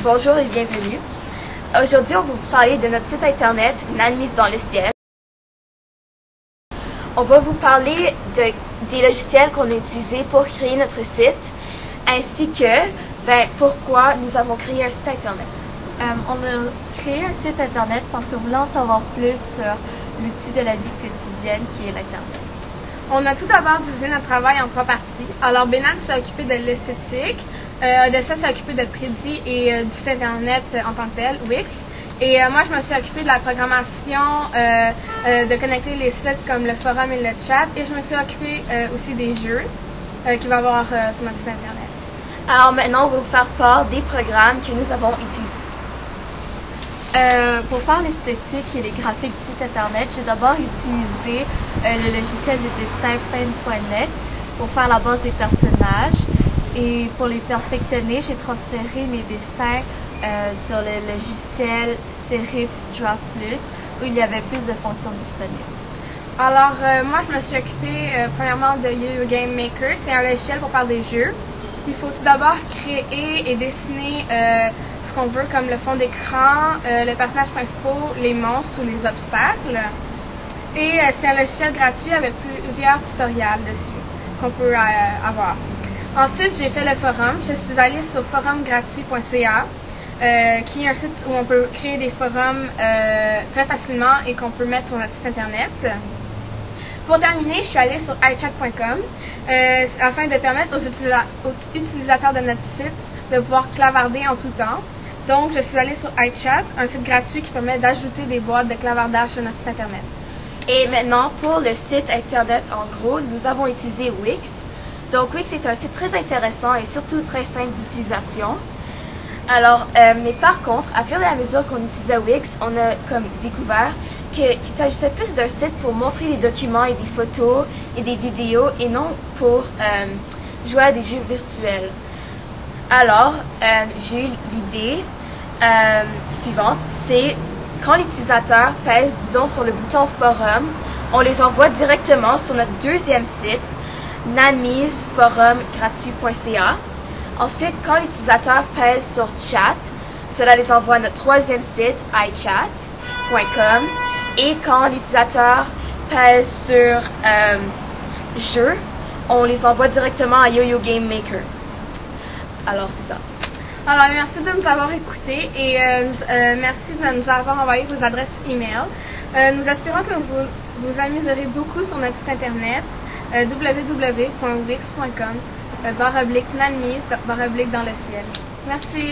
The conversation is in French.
Bonjour et bienvenue. Aujourd'hui, on va vous parler de notre site internet Nanmise dans le ciel. On va vous parler des logiciels qu'on a utilisés pour créer notre site, ainsi que pourquoi nous avons créé un site internet. On a créé un site internet parce qu'on voulait en savoir plus sur l'outil de la vie quotidienne qui est l'internet. On a tout d'abord divisé notre travail en 3 parties. Alors, Bénan s'est occupé de l'esthétique, Odessa s'est occupé de Prédit et du site internet en tant que tel, Wix. Et moi, je me suis occupée de la programmation, de connecter les sites comme le forum et le chat. Et je me suis occupée aussi des jeux qu'il va y avoir sur notre site internet. Alors maintenant, on va vous faire part des programmes que nous avons utilisés. Pour faire l'esthétique et les graphiques du site internet, j'ai d'abord utilisé le logiciel de dessin Paint.net pour faire la base des personnages. Et pour les perfectionner, j'ai transféré mes dessins sur le logiciel Serif Draft Plus, où il y avait plus de fonctions disponibles. Alors, moi, je me suis occupée premièrement de Yo-Yo Game Maker. C'est un logiciel pour faire des jeux. Il faut tout d'abord créer et dessiner ce qu'on veut, comme le fond d'écran, les personnages principaux, les monstres ou les obstacles. Et c'est un logiciel gratuit avec plusieurs tutoriels dessus qu'on peut avoir. Ensuite, j'ai fait le forum. Je suis allée sur forumgratuit.ca, qui est un site où on peut créer des forums très facilement et qu'on peut mettre sur notre site internet. Pour terminer, je suis allée sur iChat.com afin de permettre aux utilisateurs de notre site de pouvoir clavarder en tout temps. Donc, je suis allée sur iChat, un site gratuit qui permet d'ajouter des boîtes de clavardage sur notre site internet. Et maintenant, pour le site internet, en gros, nous avons utilisé Wix. Donc, Wix est un site très intéressant et surtout très simple d'utilisation. Alors, mais par contre, à fur et à mesure qu'on utilisait Wix, on a découvert qu'il s'agissait plus d'un site pour montrer des documents et des photos et des vidéos et non pour jouer à des jeux virtuels. Alors, j'ai eu l'idée suivante, c'est quand l'utilisateur pèse, disons, sur le bouton forum, on les envoie directement sur notre deuxième site, nanmiseforumgratuit.ca. Ensuite, quand l'utilisateur pèse sur chat, cela les envoie à notre troisième site, iChat.com. Et quand l'utilisateur pèse sur jeu, on les envoie directement à Yo-Yo Game Maker. Alors, c'est ça. Alors, merci de nous avoir écoutés et merci de nous avoir envoyé vos adresses e-mail. Nous espérons que vous vous amuserez beaucoup sur notre site internet www.wix.com /nanmise /dans le ciel. Merci.